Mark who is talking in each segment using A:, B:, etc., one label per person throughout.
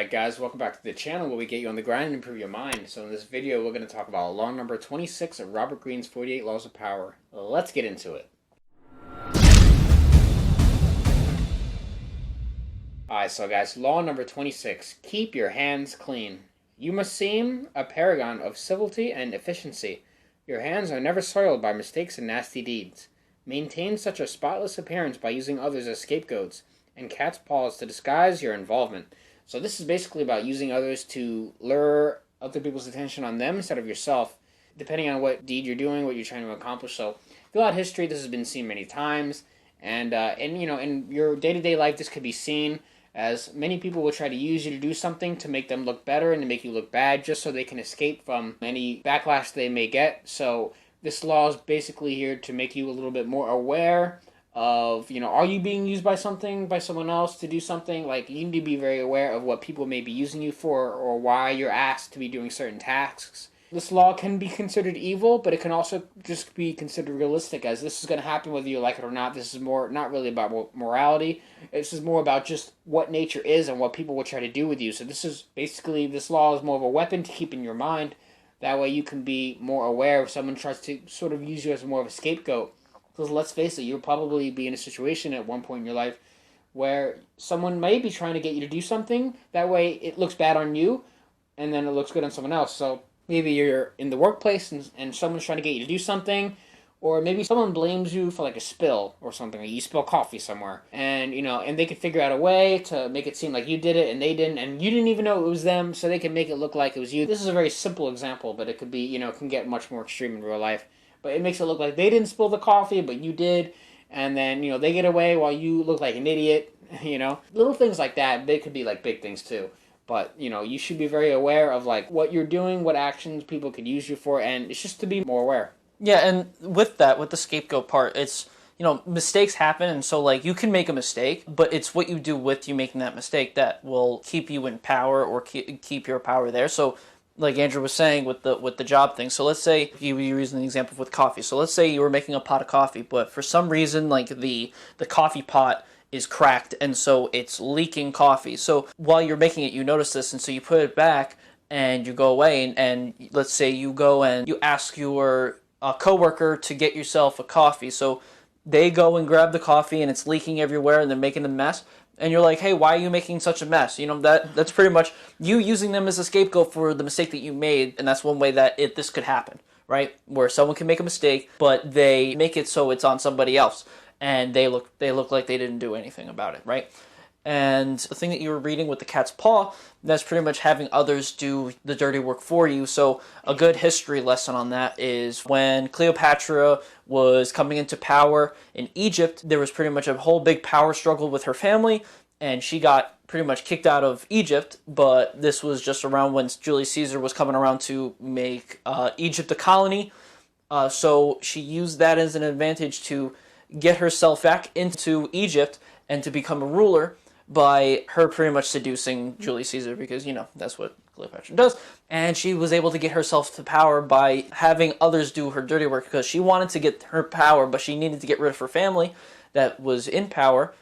A: Alright guys, welcome back to the channel where we get you on the grind and improve your mind. So in this video we're going to talk about law number 26 of Robert Greene's 48 Laws of Power. Let's get into it. Alright, so guys, law number 26. Keep your hands clean. You must seem a paragon of civility and efficiency. Your hands are never soiled by mistakes and nasty deeds. Maintain such a spotless appearance by using others as scapegoats and cat's paws to disguise your involvement. So this is basically about using others to lure other people's attention on them instead of yourself, depending on what deed you're doing, what you're trying to accomplish. So throughout history, this has been seen many times, and in your day-to-day life, this could be seen as many people will try to use you to do something to make them look better and to make you look bad, just so they can escape from any backlash they may get. So this law is basically here to make you a little bit more aware of, are you being used by someone else to do something? Like, you need to be very aware of what people may be using you for or why you're asked to be doing certain tasks. This law can be considered evil, but it can also just be considered realistic, as this is going to happen whether you like it or not. This is more not really about morality. This is more about just what nature is and what people will try to do with you. So this law is more of a weapon to keep in your mind. That way you can be more aware if someone tries to sort of use you as more of a scapegoat. Because let's face it, you'll probably be in a situation at one point in your life where someone may be trying to get you to do something. That way it looks bad on you, and then it looks good on someone else. So maybe you're in the workplace and someone's trying to get you to do something, or maybe someone blames you for like a spill or something. Like you spill coffee somewhere, and and they can figure out a way to make it seem like you did it and they didn't, and you didn't even know it was them, so they can make it look like it was you. This is a very simple example, but it could be, can get much more extreme in real life. But it makes it look like they didn't spill the coffee, but you did. And then, they get away while you look like an idiot, Little things like that, they could be like big things too. But, you should be very aware of like what you're doing, what actions people could use you for, and it's just to be more aware.
B: Yeah, and with the scapegoat part, it's, mistakes happen, and so, like, you can make a mistake, but it's what you do with you making that mistake that will keep you in power or keep your power there. So, like Andrew was saying with the job thing. So let's say you were using the example with coffee. So let's say you were making a pot of coffee, but for some reason, like the coffee pot is cracked, and so it's leaking coffee. So while you're making it, you notice this, and so you put it back, and you go away, and let's say you go and you ask your coworker to get yourself a coffee. So they go and grab the coffee, and it's leaking everywhere, and they're making a mess. And you're like, hey, why are you making such a mess? That's pretty much you using them as a scapegoat for the mistake that you made, and that's one way that this could happen, right? Where someone can make a mistake, but they make it so it's on somebody else, and they look like they didn't do anything about it, right? And the thing that you were reading with the cat's paw, that's pretty much having others do the dirty work for you. So a good history lesson on that is when Cleopatra was coming into power in Egypt, there was pretty much a whole big power struggle with her family, and she got pretty much kicked out of Egypt. But this was just around when Julius Caesar was coming around to make Egypt a colony. So she used that as an advantage to get herself back into Egypt and to become a ruler, by her pretty much seducing Julius Caesar, because, that's what Cleopatra does. And she was able to get herself to power by having others do her dirty work, because she wanted to get her power, but she needed to get rid of her family that was in power.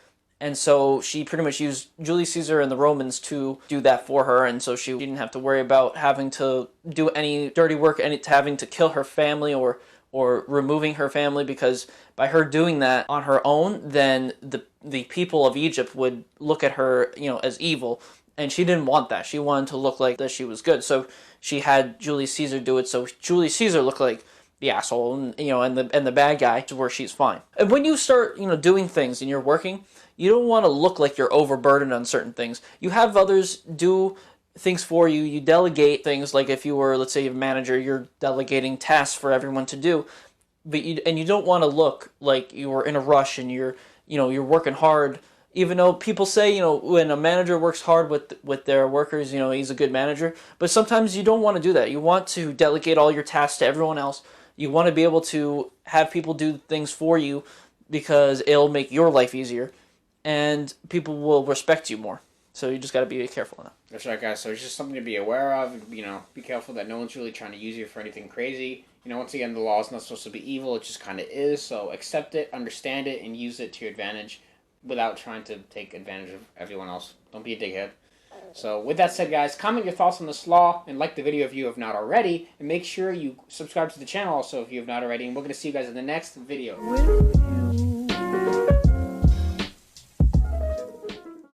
B: And so she pretty much used Julius Caesar and the Romans to do that for her, and so she didn't have to worry about having to do any dirty work, having to kill her family or removing her family, because by her doing that on her own, then the people of Egypt would look at her, as evil, and she didn't want that. She wanted to look like that she was good. So she had Julius Caesar do it, so Julius Caesar looked like the asshole and the bad guy, to where she's fine. And when you start, doing things and you're working, you don't want to look like you're overburdened on certain things. You have others do things for you. You delegate things, like if you were, let's say, a manager, you're delegating tasks for everyone to do, but you don't want to look like you were in a rush and you're working hard. Even though people say, when a manager works hard with their workers, he's a good manager. But sometimes you don't want to do that. You want to delegate all your tasks to everyone else. You want to be able to have people do things for you, because it'll make your life easier, and people will respect you more. So you just got to be careful now.
A: That's right, guys. So it's just something to be aware of. Be careful that no one's really trying to use you for anything crazy. Once again, the law is not supposed to be evil. It just kind of is. So accept it, understand it, and use it to your advantage without trying to take advantage of everyone else. Don't be a dickhead. So with that said, guys, comment your thoughts on this law and like the video if you have not already, and make sure you subscribe to the channel also if you have not already, and we're going to see you guys in the next video.